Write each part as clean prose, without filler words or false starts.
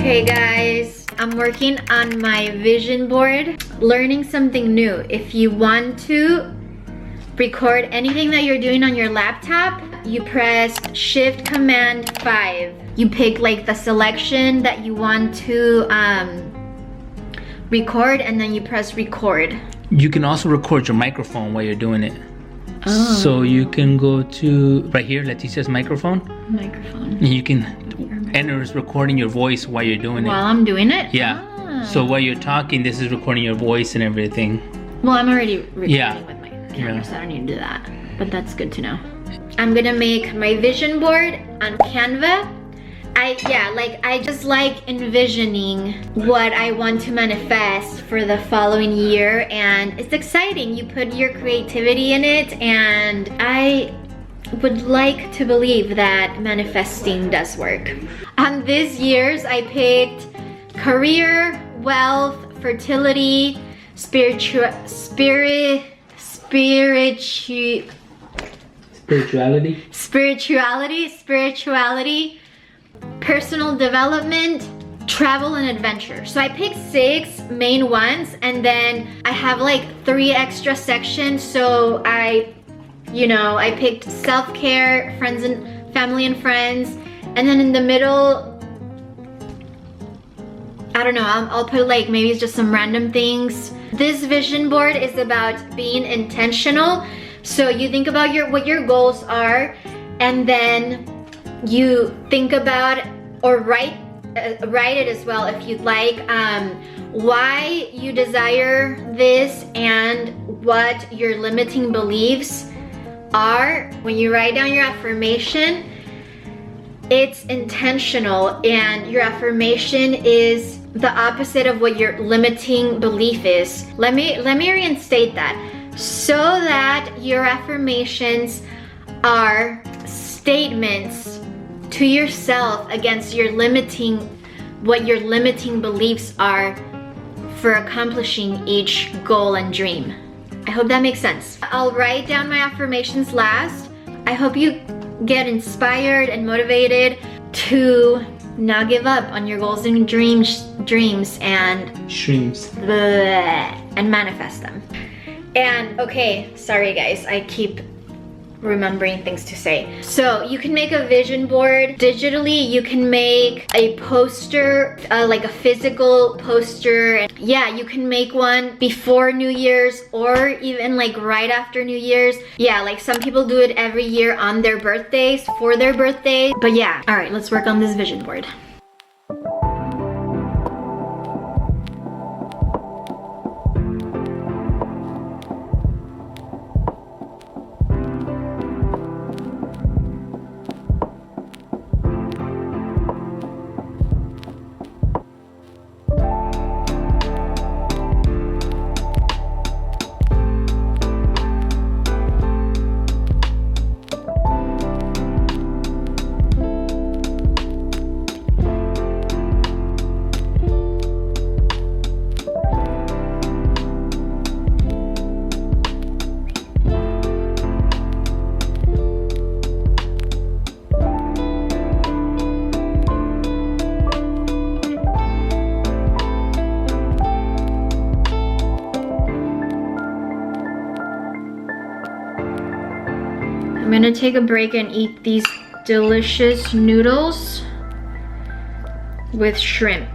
Hey guys, I'm working on my vision board, learning something new. If you want to record anything that you're doing on your laptop, you press Shift Command 5. You pick like the selection that you want to record, and then you press record. You can also record your microphone while you're doing it. Oh. So you can go to right here, Leticia's microphone. Microphone. You can enter recording your voice while you're doing it. While I'm doing it? Yeah. Ah. So while you're talking, this is recording your voice and everything. Well, I'm already recording Yeah. with my camera, so I don't need to do that. But that's good to know. I'm gonna make my vision board on Canva. I just like envisioning what I want to manifest for the following year, and it's exciting. You put your creativity in it, and I would like to believe that manifesting does work. On this year's, I picked career, wealth, fertility, spirituality, personal development, travel, and adventure. So I picked 6 main ones, and then I have like 3 extra sections. So I picked self-care, family and friends, and then in the middle, I don't know, I'll put like maybe it's just some random things. This vision board is about being intentional. So you think about what your goals are, and then you think about, or write it as well if you'd like, why you desire this and what your limiting beliefs are. When you write down your affirmation, it's intentional, and your affirmation is the opposite of what your limiting belief is. Let me reinstate that. So that your affirmations are statements to yourself against what your limiting beliefs are for accomplishing each goal and dream. I hope that makes sense. I'll write down my affirmations last. I hope you get inspired and motivated to not give up on your goals and dreams and manifest them. And okay, sorry guys, I keep remembering things to say. So you can make a vision board digitally. You can make a poster, like a physical poster. Yeah, you can make one before New Year's, or even like right after New Year's. Yeah, like some people do it every year on their birthdays, for their birthday. But yeah, all right, let's work on this vision board. I'm gonna take a break and eat these delicious noodles with shrimp.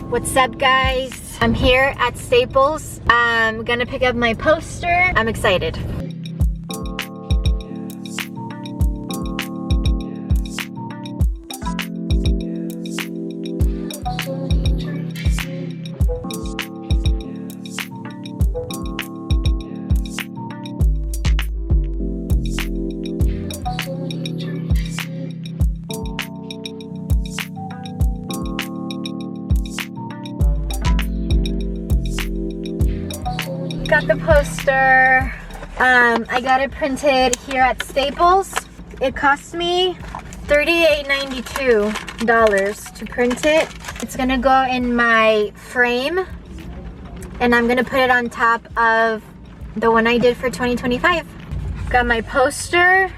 What's up, guys? I'm here at Staples. I'm gonna pick up my poster. I'm excited. Got the poster. I got it printed here at Staples. It cost me $38.92 to print it. It's gonna go in my frame and I'm gonna put it on top of the one I did for 2025. Got my poster,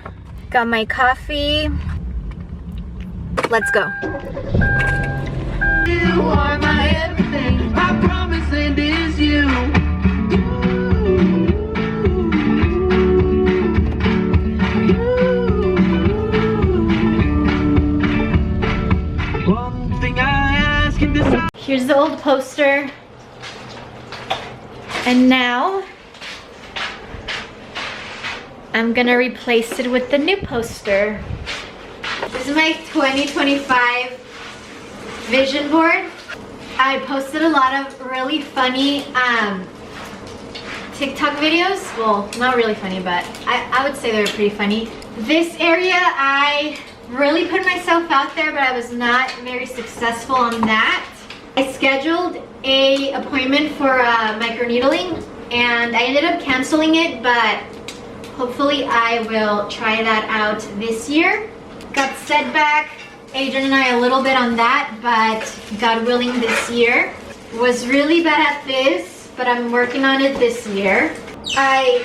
got my coffee. Let's go. You are my everything. I promise it is you. Here's the old poster. And now I'm gonna replace it with the new poster. This is my 2025 vision board. I posted a lot of really funny TikTok videos. Well, not really funny, but I would say they were pretty funny. This area, I really put myself out there, but I was not very successful on that. I scheduled a appointment for microneedling and I ended up canceling it, but hopefully I will try that out this year. Got set back, Adrian and I, a little bit on that, but God willing this year. Was really bad at this, but I'm working on it this year. I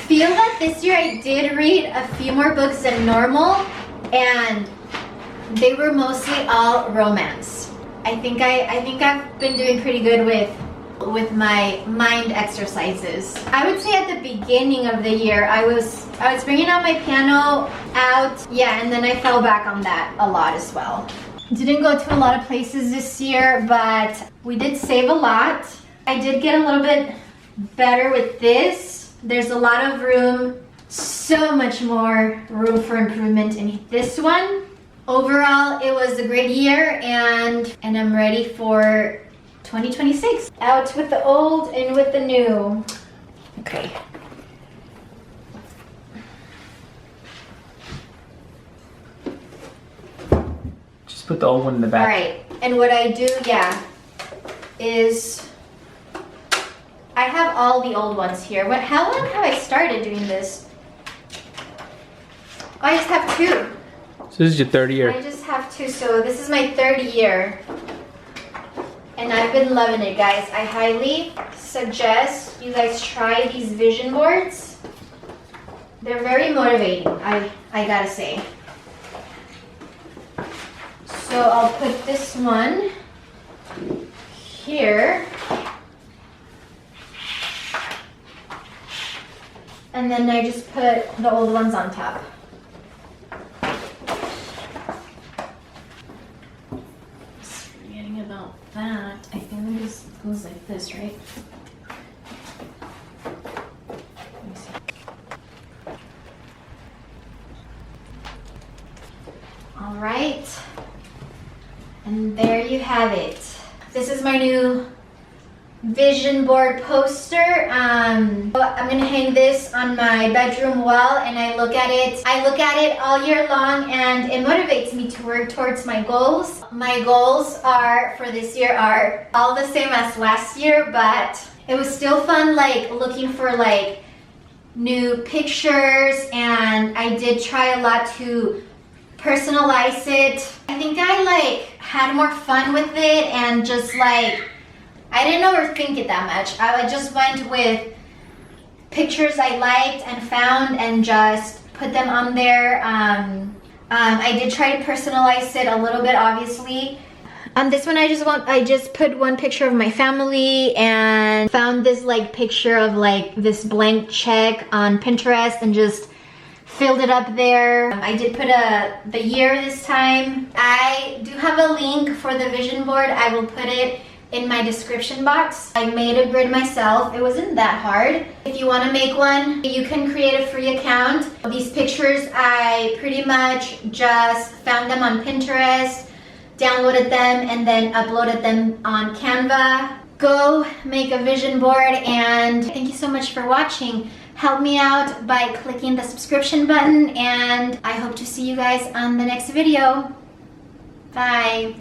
feel that this year I did read a few more books than normal, and they were mostly all romance. I think I've been doing pretty good with my mind exercises. I would say at the beginning of the year I was bringing out my piano out, yeah, and then I fell back on that a lot as well. Didn't go to a lot of places this year, but we did save a lot. I did get a little bit better with this. There's a lot of room, so much more room for improvement in this one. Overall, it was a great year and I'm ready for 2026. Out with the old and with the new. Okay. Just put the old one in the back. All right, and what I do, yeah, is I have all the old ones here. How long have I started doing this? Oh, I just have two. So this is your third year. I just have two, so this is my third year. And I've been loving it, guys. I highly suggest you guys try these vision boards. They're very motivating, I gotta say. So I'll put this one here. And then I just put the old ones on top. Forgetting about that. I think it just goes like this, right? Let me see. All right. And there you have it. This is my new vision board poster. I'm gonna hang this on my bedroom wall, and I look at it all year long, and it motivates me to work towards my goals. My goals are for this year are all the same as last year, but it was still fun, like looking for like new pictures, and I did try a lot to personalize it. I think I like had more fun with it, and just like I didn't overthink it that much. I just went with pictures I liked and found and just put them on there. I did try to personalize it a little bit, obviously. On this one, I just put one picture of my family and found this like picture of like this blank check on Pinterest and just filled it up there. I did put the year this time. I do have a link for the vision board. I will put it in my description box. I made a grid myself. It wasn't that hard. If you want to make one, you can create a free account. These pictures, I pretty much just found them on Pinterest, downloaded them, and then uploaded them on Canva. Go make a vision board, and thank you so much for watching. Help me out by clicking the subscription button, and I hope to see you guys on the next video. Bye.